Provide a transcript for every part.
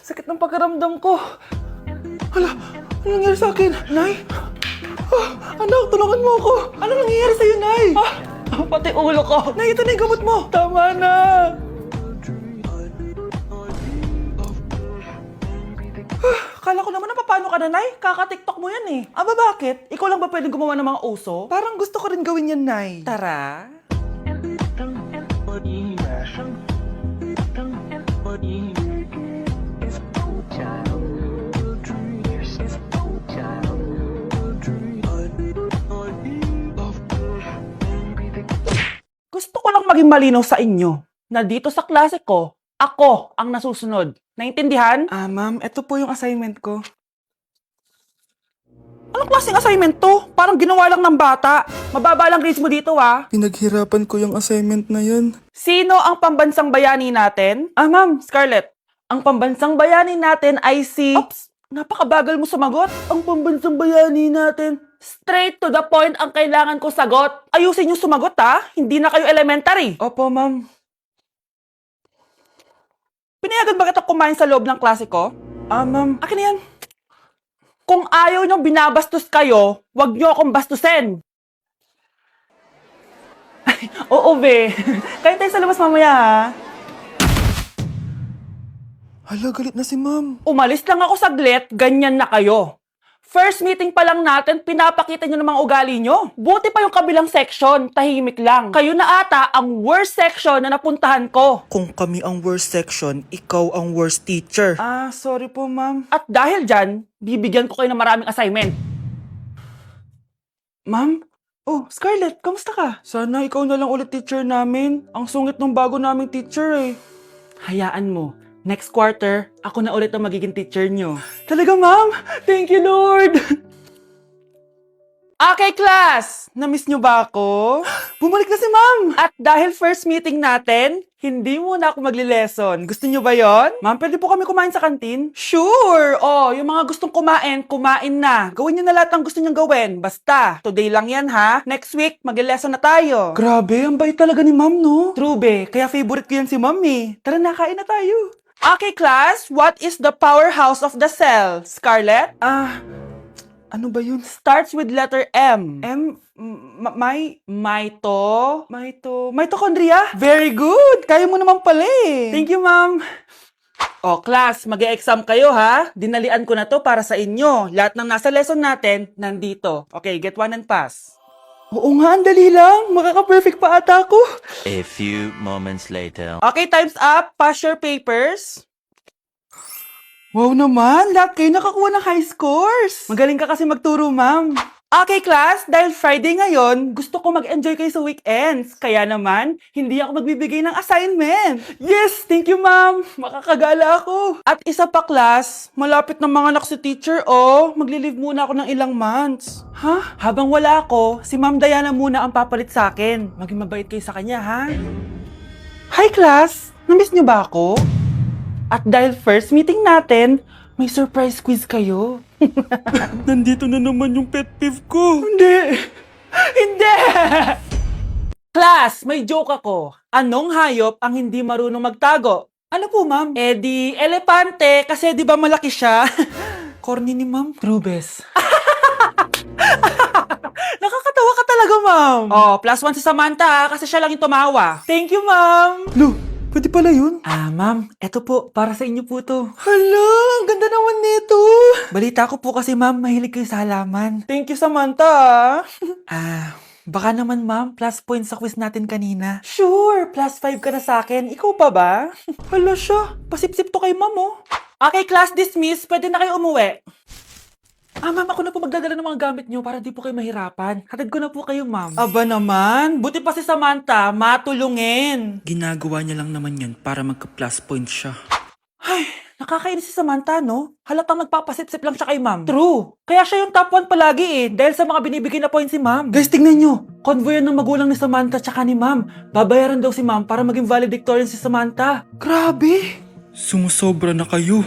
Sakit ng pakiramdam ko. Hala, ano nangyari sa akin? Nay? Anak, tulungan mo ako. Ano nangyayari sa'yo, Nay? Pati ulo ko. Nay, ito na yung gamot mo. Tama na. Kala ko naman na paano ka na, Nay? Kaka-tiktok mo yan eh. Bakit? Ikaw lang ba pwedeng gumawa ng mga uso? Parang gusto ko rin gawin yan, Nay. Tara. Gusto ko lang maging malinaw sa inyo na dito sa klase ko, ako ang nasusunod. Naintindihan? Ma'am, ito po yung assignment ko. Anong klaseng assignment to? Parang ginawa lang ng bata. Mababa lang grades mo dito, ha? Pinaghirapan ko yung assignment na yun. Sino ang pambansang bayani natin? Ma'am, Scarlett. Ang pambansang bayani natin ay si... Oops! Napakabagal mo sumagot. Ang pambansang bayani natin. Straight to the point ang kailangan ko sagot. Ayusin yung sumagot, ha? Hindi na kayo elementary. Opo, ma'am. Pinayagan ba kita kumain sa loob ng klase ko? Ma'am. Akin na yan. Kung ayaw niyong binabastos kayo, wag niyo akong bastusin. Oo, be. Kain tayo sa labas mamaya, ha? Hala, galit na si ma'am. Umalis lang ako saglit, ganyan na kayo. First meeting pa lang natin, pinapakita nyo ng mga ugali nyo. Buti pa yung kabilang section, tahimik lang. Kayo na ata ang worst section na napuntahan ko. Kung kami ang worst section, ikaw ang worst teacher. Sorry po, ma'am. At dahil dyan, bibigyan ko kayo ng maraming assignment. Ma'am? Oh, Scarlett, kamusta ka? Sana ikaw na lang ulit teacher namin. Ang sungit ng bago naming teacher eh. Hayaan mo. Next quarter, ako na ulit ang magiging teacher nyo. Talaga, ma'am? Thank you, Lord! Okay, class! Na-miss nyo ba ako? Bumalik na si ma'am! At dahil first meeting natin, hindi muna ako magli-lesson. Gusto nyo ba yon? Ma'am, pwede po kami kumain sa kantin? Sure! Oh, yung mga gustong kumain, kumain na. Gawin nyo na lahat ng gusto nyo gawin. Basta, today lang yan ha. Next week, magli-lesson na tayo. Grabe, ang bait talaga ni ma'am, no? True, be. Kaya favorite ko yan si ma'am eh. Tara na, kain na tayo. Okay, class. What is the powerhouse of the cell? Scarlett? Ano ba yun? Starts with letter M. Mitochondria? Very good! Kaya mo naman pala eh. Thank you, ma'am. Oh, class, mag-e-exam kayo ha. Dinalian ko na to para sa inyo. Lahat ng nasa lesson natin, nandito. Okay, get one and pass. Oo nga, ang dali lang. Makaka-perfect pa ata ako. A few moments later. Okay, time's up. Pass your papers. Wow naman, lahat kayo nakakuha ng high scores. Magaling ka kasi magturo, ma'am. Okay, class, dahil Friday ngayon, gusto ko mag-enjoy kayo sa weekends. Kaya naman, hindi ako magbibigay ng assignment. Yes, thank you, ma'am. Makakagala ako. At isa pa, class, malapit na mga anak si teacher, oh. Magli-leave muna ako ng ilang months. Ha? Habang wala ako, si Ma'am Diana muna ang papalit sa akin. Maging mabait kayo sa kanya, ha? Hi, class. Namiss niyo ba ako? At dahil first meeting natin, may surprise quiz kayo. Nandito na naman yung pet peeve ko. Hindi! Hindi! Class, may joke ako. Anong hayop ang hindi marunong magtago? Ano po, ma'am? Di elepante kasi di ba malaki siya? Corny ni ma'am. Trubes. Nakakatawa ka talaga, ma'am. Oh, +1 si Samantha kasi siya lang yung tumawa. Thank you, ma'am. Lu, pwede pala yun? Ma'am, eto po, para sa inyo po to. Hala, ang ganda naman nito. Balita ko po kasi, ma'am, mahilig kayo sa halaman. Thank you, Samantha. Baka naman, ma'am, plus points sa quiz natin kanina. Sure, +5 ka na sa akin. Ikaw pa ba? Hala siya, pasipsip to kay ma'am, oh. Okay, class dismiss. Pwede na kayo umuwi. Ma'am, ako na po magdadala ng mga gamit nyo para di po kayo mahirapan. Hatid ko na po kayo, ma'am. Aba naman, buti pa si Samantha, matulungin. Ginagawa niya lang naman yun para magka-plus point siya. Ay, nakakainis si Samantha, no? Halatang nagpapasip-sip lang siya kay ma'am. True. Kaya siya yung top 1 palagi eh, dahil sa mga binibigay na points si ma'am. Guys, tingnan nyo. Convoy yan ng magulang ni Samantha tsaka ni ma'am. Babayaran daw si ma'am para maging valedictorian si Samantha. Grabe. Sumusobra na kayo.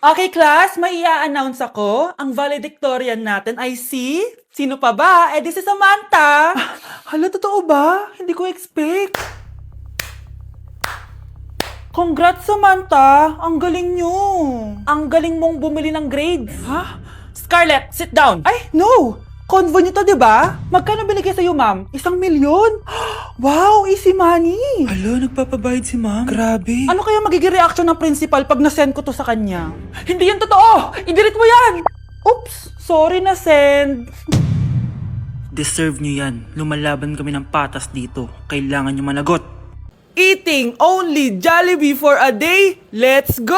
Okay, class, may i-announce ako. Ang valedictorian natin ay si... Sino pa ba? Di si Samantha. Hala, totoo ba? Hindi ko expect. Congrats, Samantha! Ang galing nyo! Ang galing mong bumili ng grades. Ha? Scarlett, sit down! Ay, no! Convo nyo to, diba? Magkano binigay sa'yo, ma'am? 1 milyon? Wow, easy money! Alo, nagpapabayad si ma'am? Grabe. Ano kaya magiging reaction ng principal pag nasend ko to sa kanya? Hindi yan totoo! I-delete mo yan! Oops! Sorry na send. Deserve nyo yan. Lumalaban kami ng patas dito. Kailangan nyo managot. Eating only Jollibee for a day? Let's go!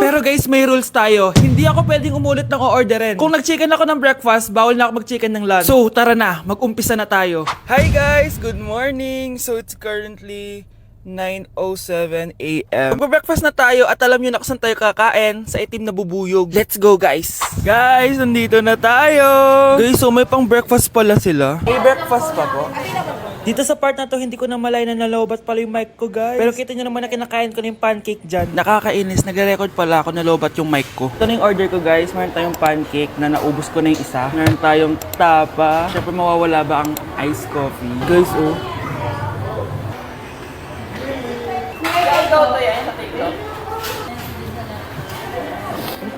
Pero guys, may rules tayo. Hindi ako pwedeng umulit ng o-orderin. Kung nag-chicken ako ng breakfast, bawal na ako mag-chicken ng lunch. So, tara na. Mag-umpisa na tayo. Hi guys! Good morning! So, it's currently 9:07 a.m. Magpa-breakfast na tayo at alam nyo na kung saan tayo kakain sa itim na bubuyog. Let's go guys! Guys, nandito na tayo! Guys, so may pang breakfast pala sila. May breakfast pa po? Dito sa part na to, hindi ko na malay na nalobat pala yung mic ko, guys. Pero kita nyo naman na kinakain ko na yung pancake dyan. Nakakainis, nagre-record pala ako nalobat yung mic ko. Ito na yung order ko, guys. Meron tayong pancake na naubos ko na yung isa. Meron tayong tapa. Siyempre, mawawala ba ang iced coffee? Guys, oh.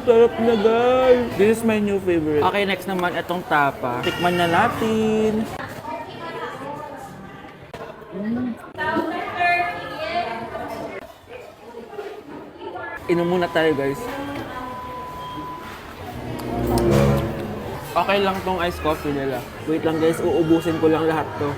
Sarap na, guys. This is my new favorite. Okay, next naman, itong tapa. Tikman na natin. Inom muna tayo, guys. Okay lang tong iced coffee nila. Wait lang, guys. Uubusin ko lang lahat to.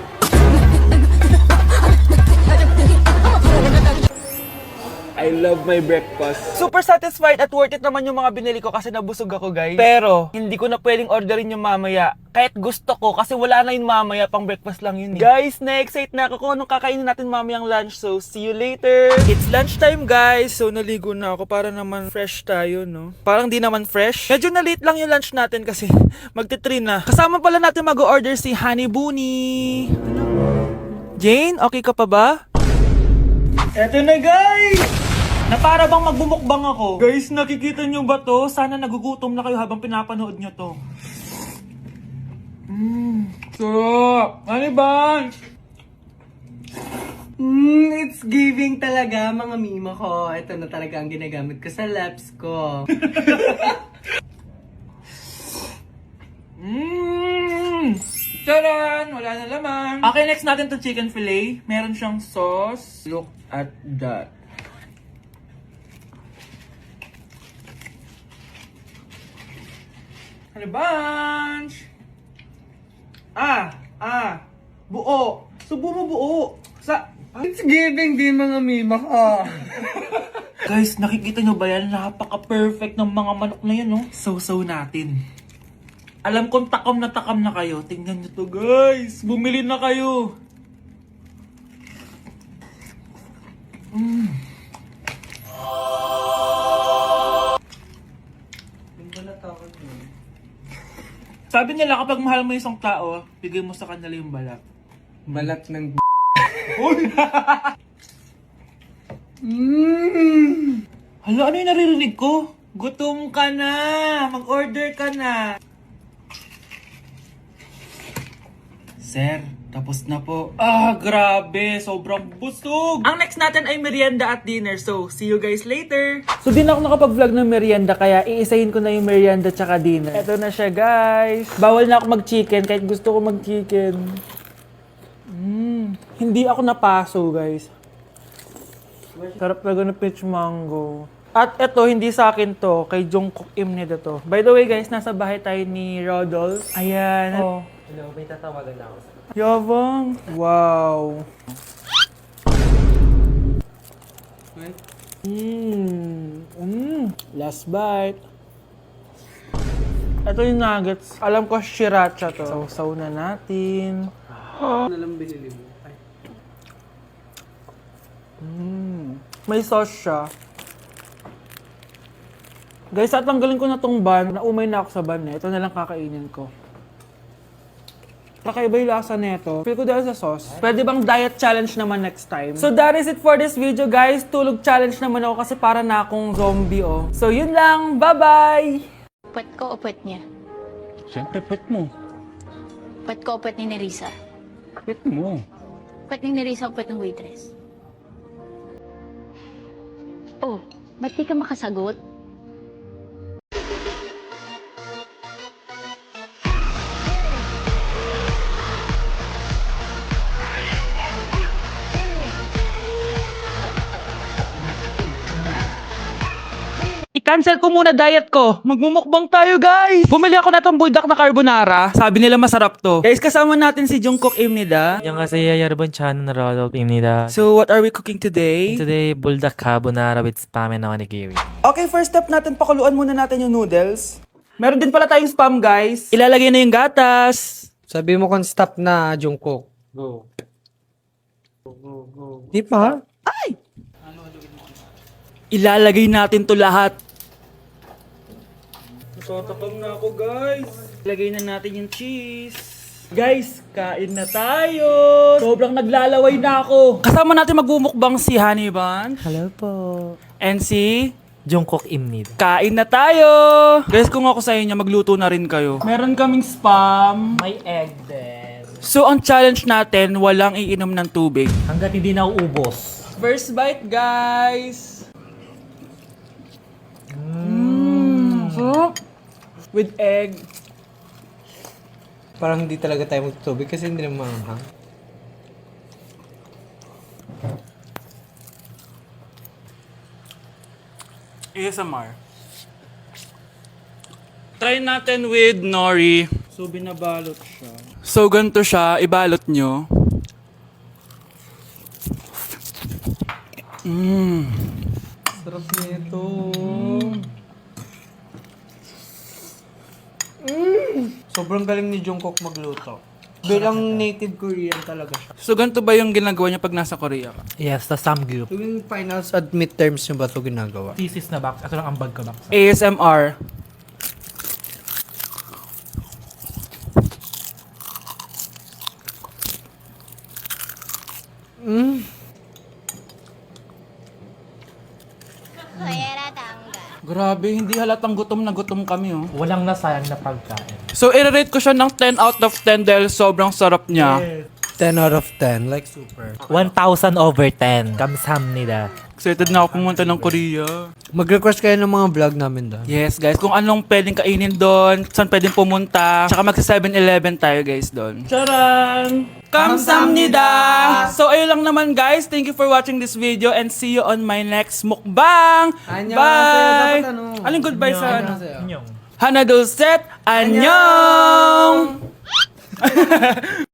I love my breakfast. Super satisfied at worth it naman yung mga binili ko kasi nabusog ako, guys. Pero, hindi ko na pwedeng orderin yung mamaya. Kahit gusto ko kasi wala na yung mamaya, pang breakfast lang yun. Guys, na-excite na ako kung anong kakainin natin mamayang lunch. So, see you later. It's lunchtime, guys. So, naligo na ako para naman fresh tayo, no? Parang di naman fresh. Medyo na-late lang yung lunch natin kasi magti-3 na. Kasama pala natin mag-order si Honey Bunny. Jane, okay ka pa ba? Eto na, guys! Na para bang magbumukbang ako. Guys, nakikita nyo ba to? Sana nagugutom na kayo habang pinapanood nyo to. Sarap! Ano ba? It's giving talaga, mga mima ko. Ito na talaga ang ginagamit ko sa laps ko. Charan! Wala na laman. Okay, next natin to chicken fillet. Meron siyang sauce. Look at that. Ano bunch? Buo. Subo mo buo. It's giving din, mga mima ko. Guys, nakikita nyo ba yan? Napaka-perfect ng mga manok na yan, no? So natin. Alam kong takam na kayo. Tingnan nyo to, guys. Bumili na kayo. Sabi nila kapag mahal mo isang tao, bigay mo sa kanila yung balat. Balat ng Hala, ano yung naririnig ko? Gutom ka na! Mag-order ka na! Sir, tapos na po. Grabe! Sobrang busog! Ang next natin ay merienda at dinner. So, see you guys later! So, di na ako nakapag-vlog ng merienda, kaya iisahin ko na yung merienda tsaka dinner. Eto na siya, guys! Bawal na ako mag-chicken kahit gusto ko mag-chicken. Hindi ako napaso, guys. Sarap talaga ng peach mango. At eto, hindi sa akin to. Kay Jungkook Imnida to. By the way, guys, nasa bahay tayo ni Rodolph. Ayan. Oh. Hello, may tatawagan na ako. Yabang. Wow. Last bite. Ito yung nuggets. Alam ko, sriracha to. Sausaw na natin. Ano lang binili mo? Ay. May sauce siya. Guys, tatanggalin ko na tong bun. Naumay na ako sa bun eh. Ito na lang kakainin ko. Kakaiba yung lasa nito. Feel ko dahil sa sauce. Pwede bang diet challenge naman next time? So that is it for this video, guys. Tulog challenge naman ako kasi para na akong zombie, oh. So yun lang. Bye-bye! Pwet ko o pwet niya? Siyempre, pet mo. Pwet ko o pwet ni Nerissa? Pet mo. Pwet ni Nerissa o pwet ng waitress? Oh, ba't di ka makasagot? I-cancel ko muna diet ko. Magmumukbang tayo, guys. Bumili ako na tong buldak na carbonara. Sabi nila masarap to. Guys, kasama natin si Jungkook Imnida. 안녕하세요 여러분 저는 로드입니다. So, what are we cooking today? Today buldak carbonara with spam and onigiri. Okay, first step natin, pakuluan muna natin yung noodles. Meron din pala tayong spam, guys. Ilalagay na yung gatas. Sabi mo kung stop na, Jungkook. Go. Di pa? Ilalagay natin to lahat. Natatakam na ako, guys. Ilagay na natin yung cheese. Guys, kain na tayo. Sobrang naglalaway na ako. Kasama natin magmumukbang si Honey Bun. Hello po. And si... 종콕입니다. Kain na tayo! Guys, kung ako sa inyo, magluto na rin kayo. Meron kaming spam. May egg din. So, ang challenge natin, walang iinom ng tubig. Hanggat hindi na uubos. First bite, guys! Sarap! With egg. Parang hindi talaga tayo magtutubig kasi hindi naman maanghang. ASMR. Try natin with nori. So, binabalot siya. So, ganito siya. Ibalot nyo. Sarap nito. Sobrang galing ni Jungkook magluto. Bilang native Korean talaga siya. So, ganito ba yung ginagawa niya pag nasa Korea ka? Yes, the samgyup. Tuwing finals at midterms nyo ba ito ginagawa? Thesis na box. Ito lang ang bag ko box. ASMR. Grabe, hindi halatang gutom na gutom kami, oh. Walang nasayang na pagkain. So, i-rate ko siya ng 10 out of 10 dahil sobrang sarap niya. 10 out of 10, like super. 1,000 over 10. 감사합니다. Excited na ako pumunta ng Korea. Mag-request kayo ng mga vlog namin doon. Yes, guys. Kung anong pwedeng kainin doon, saan pwedeng pumunta. Tsaka magsa 7-Eleven tayo, guys, doon. Charan! Kamsamnida! So, ayun lang naman, guys. Thank you for watching this video and see you on my next mukbang! Annyeonghaseyo. Bye! Dapat ano? Anong goodbye sa ano? Annyeonghaseyo. 안녕. Hana Dulcet! Annyeong!